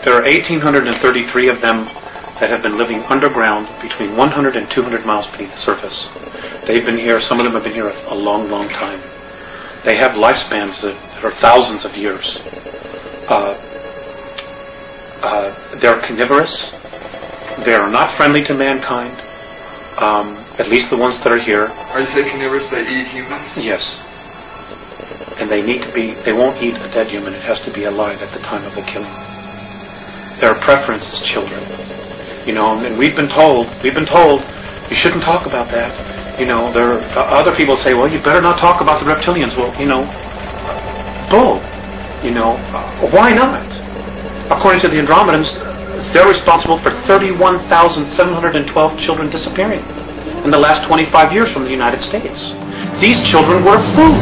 There are 1,833 of them that have been living underground between 100 and 200 miles beneath the surface. They've been here, some of them have been here a long, long time. They have lifespans that are thousands of years. They're carnivorous. They're not friendly to mankind, at least the ones that are here. Are you saying carnivorous, they eat humans? Yes. And they won't eat a dead human. It has to be alive at the time of the killing. Their preference is children. You know, and we've been told, you shouldn't talk about that. You know, other people say, well, you better not talk about the reptilians. Well, you know, bull. You know, why not? According to the Andromedans, they're responsible for 31,712 children disappearing in the last 25 years from the United States. These children were food.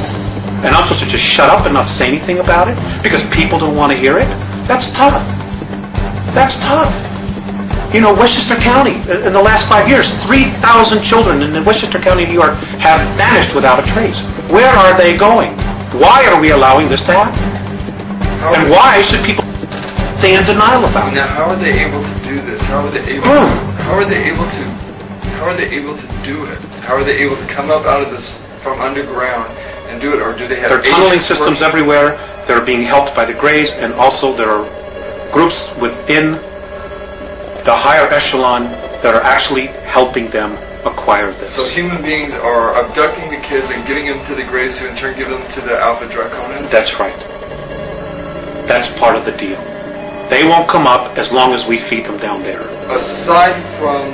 And I'm supposed to just shut up and not say anything about it because people don't want to hear it? That's tough. That's tough. You know, Westchester County, in the last 5 years, 3,000 children in Westchester County, New York, have vanished without a trace. Where are they going? Why are we allowing this to happen? And why should people stay in denial about it? Now, how are they able to do this? How are they able to do it? How are they able to come up out of this from underground and do it, or do they have... There are tunneling systems everywhere. They're being helped by the Greys, and also there are groups within the higher echelon that are actually helping them acquire this. So human beings are abducting the kids and giving them to the Greys, who in turn give them to the Alpha Draconians? That's right. That's part of the deal. They won't come up as long as we feed them down there. Aside from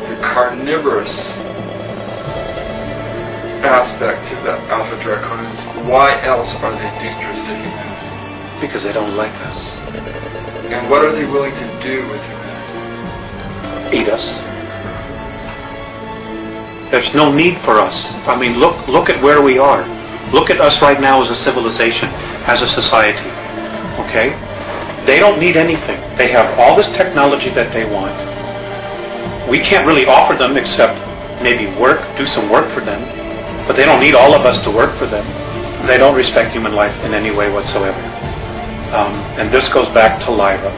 the carnivorous aspect to the Alpha Draconians, why else are they dangerous to humanity? Because they don't like us. And what are they willing to do with humanity? Eat us. There's no need for us. I mean, look at where we are. Look at us right now as a civilization, as a society. Okay? They don't need anything. They have all this technology that they want. We can't really offer them except maybe do some work for them. But they don't need all of us to work for them. They don't respect human life in any way whatsoever. And this goes back to Lyra,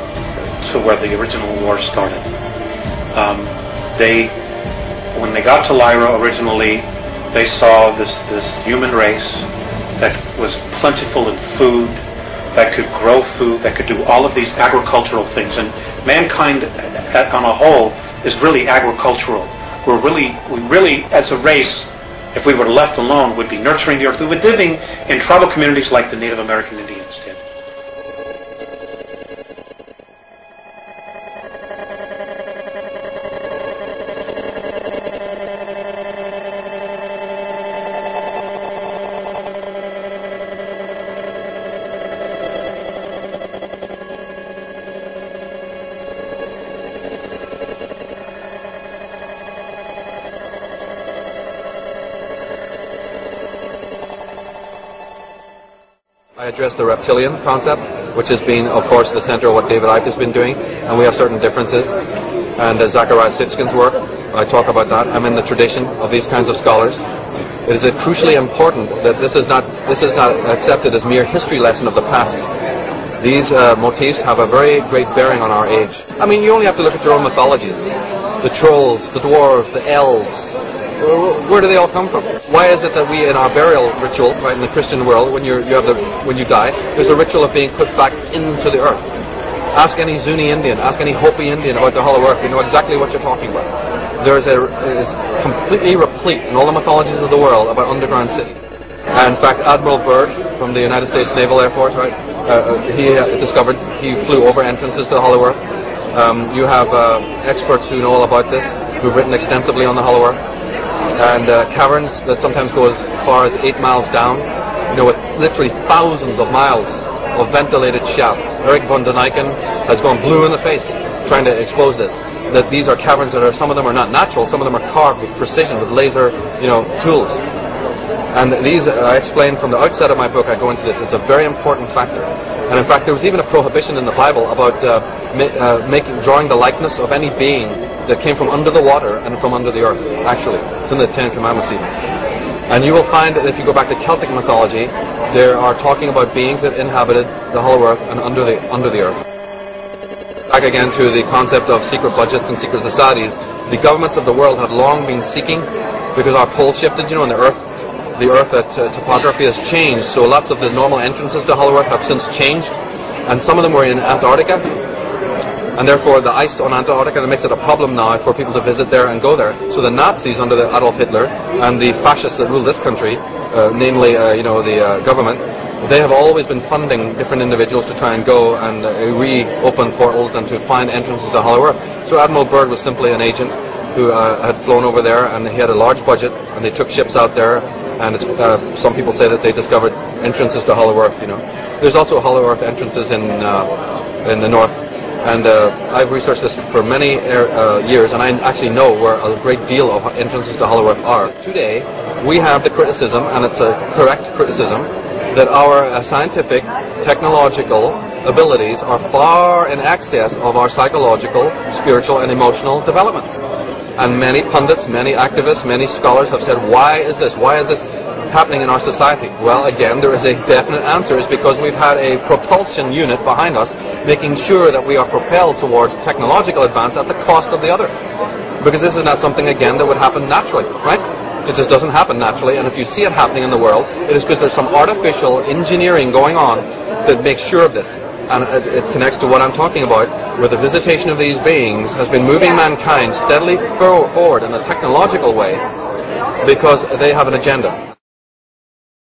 to where the original war started. When they got to Lyra originally, they saw this human race that was plentiful in food, that could grow food, that could do all of these agricultural things. And mankind on a whole is really agricultural. We really, as a race, if we were left alone, would be nurturing the earth. We would be living in tribal communities like the Native American Indians did. I address the reptilian concept, which has been, of course, the center of what David Icke has been doing, and we have certain differences. And Zachariah Sitchin's work, I talk about that. I'm in the tradition of these kinds of scholars. It is crucially important that this is not accepted as mere history lesson of the past. These motifs have a very great bearing on our age. I mean, you only have to look at your own mythologies. The trolls, the dwarves, the elves. Where do they all come from? Why is it that we, in our burial ritual, right, in the Christian world, when you die, there's a ritual of being put back into the earth? Ask any Zuni Indian, ask any Hopi Indian about the Hollow Earth. You know exactly what you're talking about. It's completely replete in all the mythologies of the world about underground cities. And in fact, Admiral Byrd from the United States Naval Air Force, right? He flew over entrances to the Hollow Earth. You have experts who know all about this, who've written extensively on the Hollow Earth. And caverns that sometimes go as far as 8 miles down, you know, with literally thousands of miles of ventilated shafts. Eric von Daniken has gone blue in the face trying to expose this. That these are caverns that some of them are not natural, some of them are carved with precision, with laser, tools. And these, I explain from the outset of my book, I go into this, it's a very important factor. And in fact, there was even a prohibition in the Bible about drawing the likeness of any being that came from under the water and from under the earth, actually. It's in the Ten Commandments even. And you will find that if you go back to Celtic mythology, they are talking about beings that inhabited the hollow earth and under the earth. Back again to the concept of secret budgets and secret societies, the governments of the world have long been seeking, because our pole shifted, and the earth topography has changed, so lots of the normal entrances to hollow earth have since changed, and some of them were in Antarctica, and therefore the ice on Antarctica, that makes it a problem now for people to visit there and go there. So the Nazis under the Adolf Hitler and the fascists that rule this country, namely the government, they have always been funding different individuals to try and go and reopen portals and to find entrances to hollow earth. So Admiral Byrd was simply an agent who had flown over there, and he had a large budget, and they took ships out there, and some people say that they discovered entrances to hollow earth. There's also hollow earth entrances in the north, and I've researched this for many years, and I actually know where a great deal of entrances to hollow earth are. Today, we have the criticism, and it's a correct criticism, that our scientific, technological abilities are far in excess of our psychological, spiritual, and emotional development. And many pundits, many activists, many scholars have said, why is this? Why is this happening in our society? Well, again, there is a definite answer. It's because we've had a propulsion unit behind us, making sure that we are propelled towards technological advance at the cost of the other. Because this is not something, again, that would happen naturally, right? It just doesn't happen naturally, and if you see it happening in the world, it is because there's some artificial engineering going on that makes sure of this. And it connects to what I'm talking about, where the visitation of these beings has been moving mankind steadily forward in a technological way because they have an agenda.